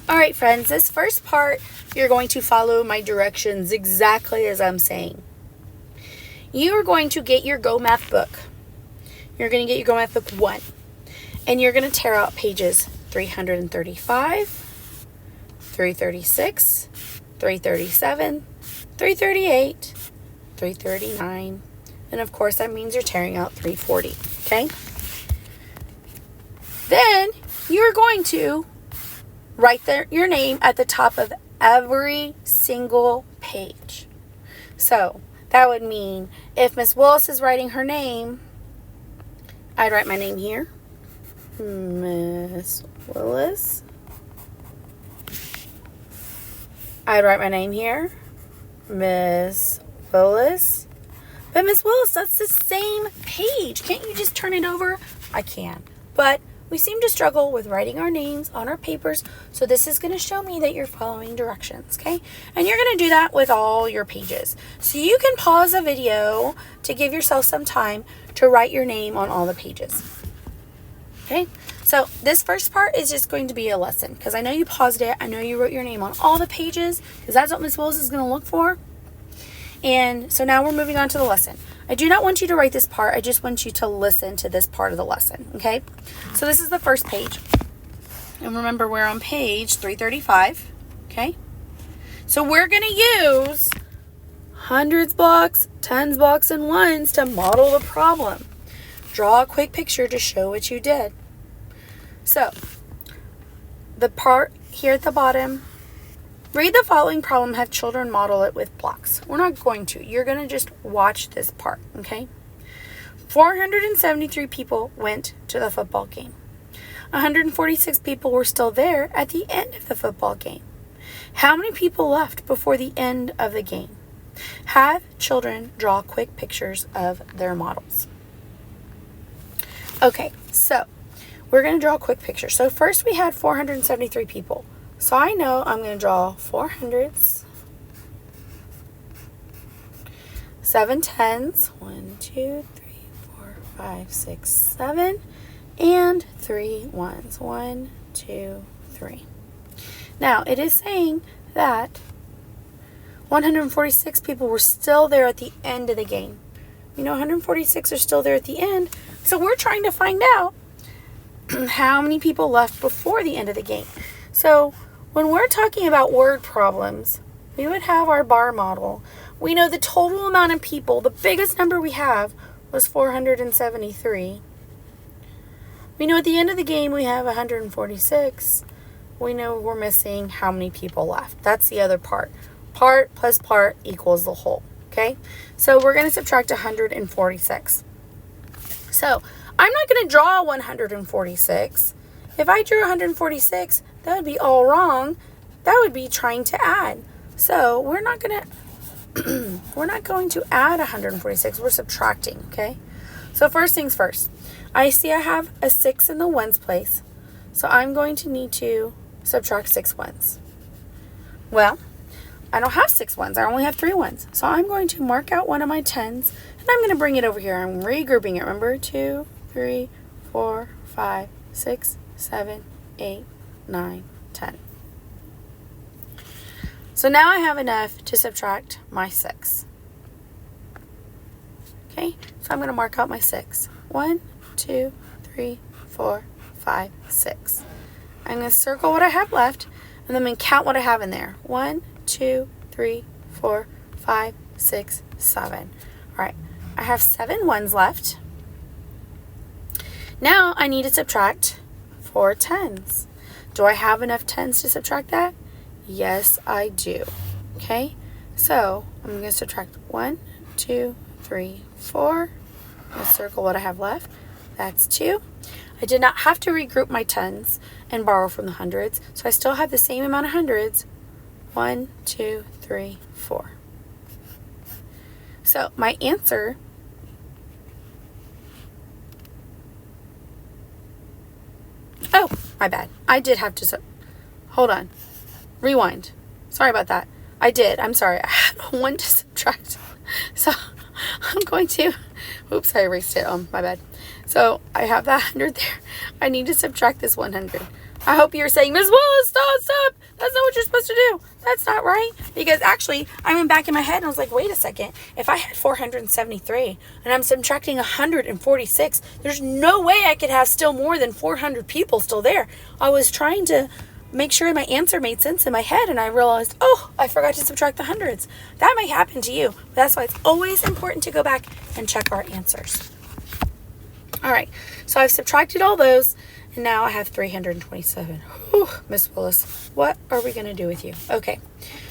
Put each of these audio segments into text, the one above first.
All right, friends, this first part, you're going to follow my directions exactly as I'm saying. You are going to get your Go Math book. You're going to get your Go Math book 1. And you're going to tear out pages 335, 336, 337, 338, 339. And of course, that means you're tearing out 340. Okay? Then you're going to write your name at the top of every single page. So that would mean if Miss Willis is writing her name, I'd write my name here. Miss Willis. I'd write my name here. Miss Willis. But Miss Willis, that's the same page. Can't you just turn it over? I can. But we seem to struggle with writing our names on our papers, so this is going to show me that you're following directions, okay? And you're going to do that with all your pages. So you can pause the video to give yourself some time to write your name on all the pages, okay? So this first part is just going to be a lesson, because I know you paused it. I know you wrote your name on all the pages, because that's what Miss Willis is going to look for. And so now we're moving on to the lesson. I do not want you to write this part. I just want you to listen to this part of the lesson, okay? So this is the first page. And remember, we're on page 335, okay? So we're going to use hundreds blocks, tens blocks, and ones to model the problem. Draw a quick picture to show what you did. So the part here at the bottom, read the following problem, have children model it with blocks. We're not going to. You're going to just watch this part, okay? 473 people went to the football game. 146 people were still there at the end of the football game. How many people left before the end of the game? Have children draw quick pictures of their models. Okay, so we're going to draw a quick picture. So first we had 473 people. So I know I'm going to draw 4 hundreds, 7 tens, 1, 2, 3, 4, 5, 6, 7, and 3 ones, 1, 2, 3. Now it is saying that 146 people were still there at the end of the game. You know, 146 are still there at the end. So we're trying to find out how many people left before the end of the game. So when we're talking about word problems, we would have our bar model. We know the total amount of people, the biggest number we have was 473. We know at the end of the game we have 146. We know we're missing how many people left. That's the other part. Part plus part equals the whole, okay? So we're going to subtract 146. So I'm not going to draw 146. If I drew 146, that would be all wrong. That would be trying to add. So we're not going to add 146. We're subtracting, okay? So first things first. I see I have a 6 in the ones place. So I'm going to need to subtract 6 ones. Well, I don't have 6 ones. I only have 3 ones. So I'm going to mark out one of my tens, and I'm going to bring it over here. I'm regrouping it. Remember? 2, 3, 4, 5, 6, 7, 8, 9, 10. So now I have enough to subtract my 6. Okay, so I'm going to mark out my 6. 1, 2, 3, 4, 5, 6. I'm going to circle what I have left, and then I'm going to count what I have in there. 1, 2, 3, 4, 5, 6, 7. All right, I have 7 ones left. Now I need to subtract 4 tens. Do I have enough tens to subtract that? Yes, I do. Okay, so I'm going to subtract 1, 2, 3, 4. I'm going to circle what I have left. That's 2. I did not have to regroup my tens and borrow from the hundreds, so I still have the same amount of hundreds. 1, 2, 3, 4. So my answer oh, my bad. I did have to hold on. Rewind. Sorry about that. I'm sorry. I had 1 to subtract. So I'm going to, oops, I erased it. My bad. So I have that 100 there. I need to subtract this 100. I hope you're saying, Ms. Willis, stop. That's not what you're supposed to do. That's not right. Because actually, I went back in my head and I was like, wait a second. If I had 473 and I'm subtracting 146, there's no way I could have still more than 400 people still there. I was trying to make sure my answer made sense in my head, and I realized, oh, I forgot to subtract the hundreds. That may happen to you. But that's why it's always important to go back and check our answers. All right, so I've subtracted all those, and now I have 327. Whew, Miss Willis, what are we going to do with you? Okay,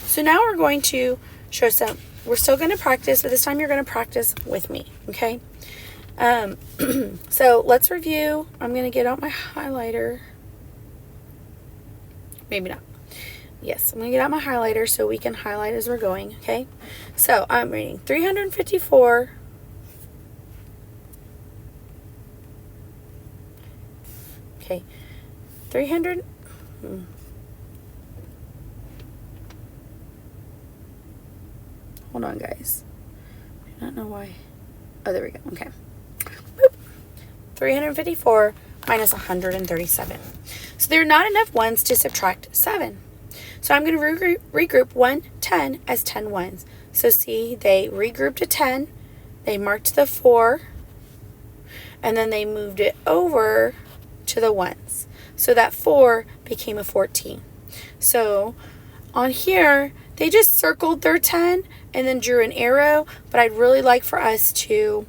so now we're going to show some, we're still going to practice, but this time you're going to practice with me, okay? So let's review. I'm going to get out my highlighter. Maybe not. Yes, I'm going to get out my highlighter so we can highlight as we're going, okay? So I'm reading 354. Okay, 300. Hold on, guys. I do not know why. Oh, there we go. Okay. Boop. 354 minus 137. So there are not enough ones to subtract 7. So I'm going to regroup 110 as 10 ones. So see, they regrouped a 10. They marked the 4. And then they moved it over to the ones. So that 4 became a 14. So on here, they just circled their 10 and then drew an arrow, but I'd really like for us to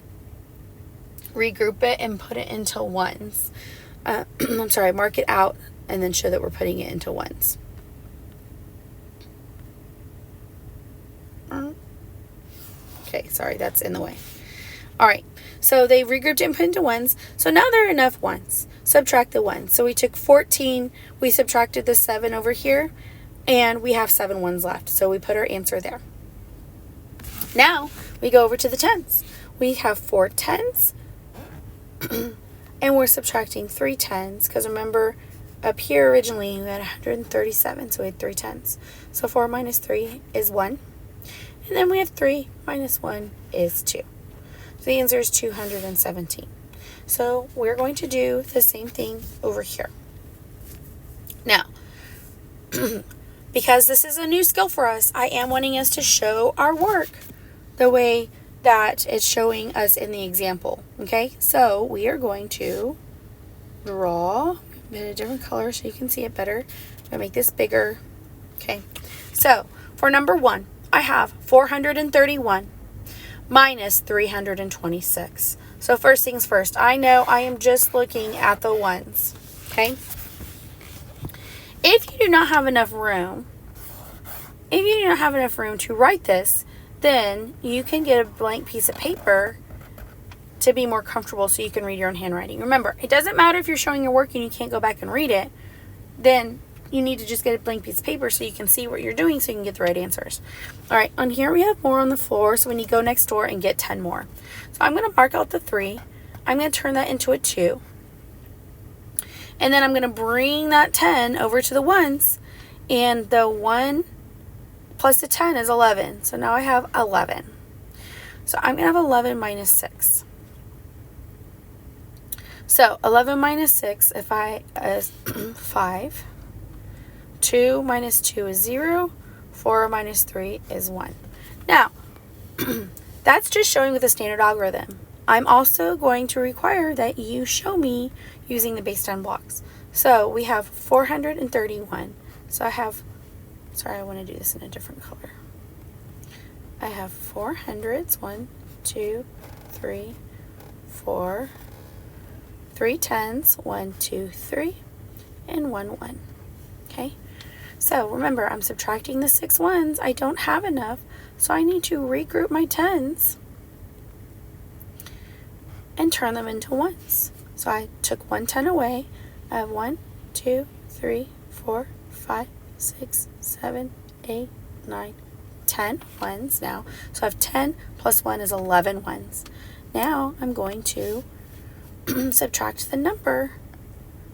regroup it and put it into ones. I'm sorry, mark it out and then show that we're putting it into ones. Okay, sorry, that's in the way. All right, so they regrouped it and put into ones. So now there are enough ones. Subtract the ones. So we took 14, we subtracted the 7 over here, and we have 7 ones left. So we put our answer there. Now we go over to the tens. We have 4 tens, and we're subtracting 3 tens, because remember, up here originally we had 137, so we had 3 tens. So 4 minus 3 is 1. And then we have 3 minus 1 is 2. So the answer is 217. So we're going to do the same thing over here. Now, because this is a new skill for us, I am wanting us to show our work the way that it's showing us in the example. Okay, so we are going to draw a different color so you can see it better. I'm going to make this bigger. Okay, so for number 1, I have 431 minus 326. So first things first, I know I am just looking at the ones, okay? If you do not have enough room, to write this, then you can get a blank piece of paper to be more comfortable so you can read your own handwriting. Remember, it doesn't matter if you're showing your work and you can't go back and read it, then you need to just get a blank piece of paper so you can see what you're doing so you can get the right answers. All right, on here we have more on the floor, so we need to go next door and get 10 more. So I'm going to mark out the 3. I'm going to turn that into a 2. And then I'm going to bring that 10 over to the ones, and the 1 plus the 10 is 11. So now I have 11. So I'm going to have 11 minus 6. So 11 minus 6, if I is 5. 2 minus 2 is 0. 4 minus 3 is 1. Now, that's just showing with a standard algorithm. I'm also going to require that you show me using the base 10 blocks. So we have 431. So I have, sorry, I want to do this in a different color. I have 4 hundreds, 1, 2, 3, 4, 3 tens, 1, 2, 3, and 1, 1. Okay? So remember, I'm subtracting the 6 ones. I don't have enough, so I need to regroup my tens and turn them into ones. So I took 1 10 away. I have 1, 2, 3, 4, 5, 6, 7, 8, 9, 10 ones now. So I have 10 plus 1 is 11 ones. Now I'm going to subtract the number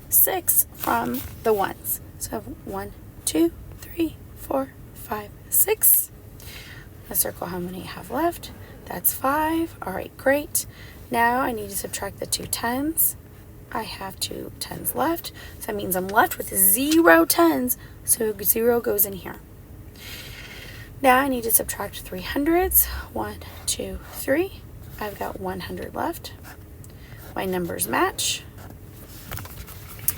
6 from the ones. So I have 1, 2, 3, 4, 5, 6. Let's circle how many I have left. That's 5. All right, great. Now I need to subtract the 2 tens. I have 2 10s left. So that means I'm left with 0 10s. So 0 goes in here. Now I need to subtract 3 hundreds. 1, 2, 3. I've got 100 left. My numbers match.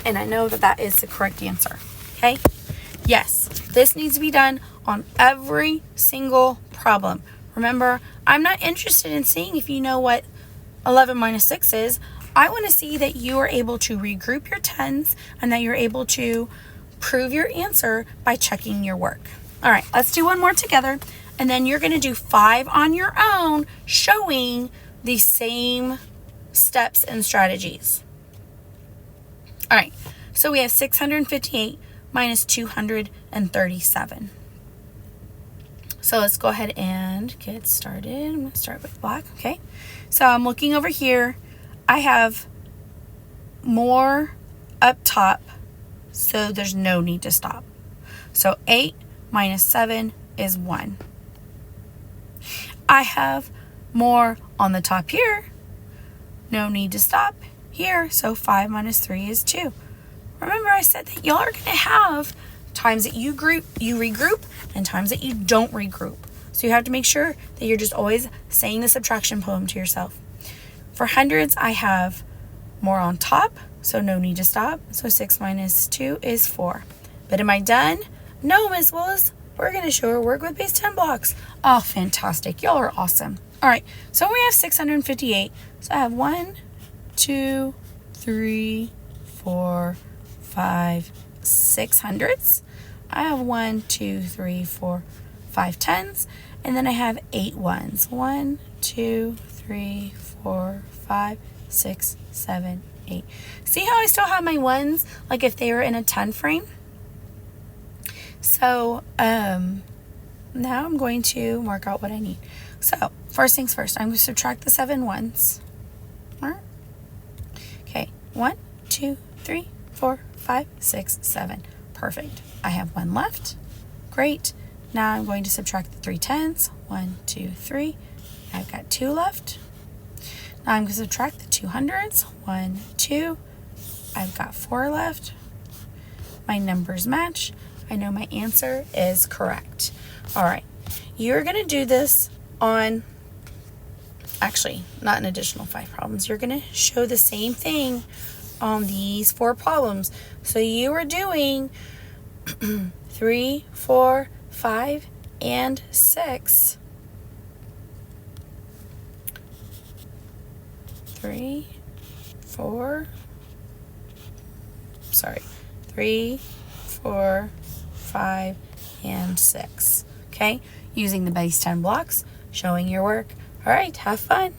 And I know that that is the correct answer. Okay? Yes, this needs to be done on every single problem. Remember, I'm not interested in seeing if you know what 11 minus 6 is. I want to see that you are able to regroup your 10s and that you're able to prove your answer by checking your work. All right, let's do one more together. And then you're going to do 5 on your own, showing the same steps and strategies. All right, so we have 658 minus 237. So let's go ahead and get started. I'm going to start with black, okay? So I'm looking over here. I have more up top, so there's no need to stop. So 8 minus 7 is 1. I have more on the top here. No need to stop here. So 5 minus 3 is 2. Remember, I said that y'all are going to have times that you regroup and times that you don't regroup. So you have to make sure that you're just always saying the subtraction poem to yourself. For hundreds, I have more on top, so no need to stop. So 6 minus 2 is 4. But am I done? No, Miss Willis. We're going to show her work with base 10 blocks. Oh, fantastic. Y'all are awesome. All right, so we have 658. So I have 1, 2, 3, 4, 5, 6 hundreds. I have 1, 2, 3, 4, 5 10s. And then I have 8 ones. 1, 2, 3, 4, 5, 6, 7, 8. See how I still have my ones like if they were in a 10 frame? So now I'm going to mark out what I need. So first things first, I'm going to subtract the 7 ones. All right. Okay, 1, 2, 3, 4, 5, 6, 7. Perfect. I have 1 left. Great. Now I'm going to subtract the 3 10s. 1, 2, 3. I've got 2 left. Now I'm going to subtract the 2 hundreds. 1, 2. I've got 4 left. My numbers match. I know my answer is correct. All right. You're going to do this on, actually, not an additional 5 problems. You're going to show the same thing on these 4 problems. So you are doing 3, 4, 5, and 6. 3, 4, 5, and 6. Okay, using the base 10 blocks, showing your work. All right, have fun.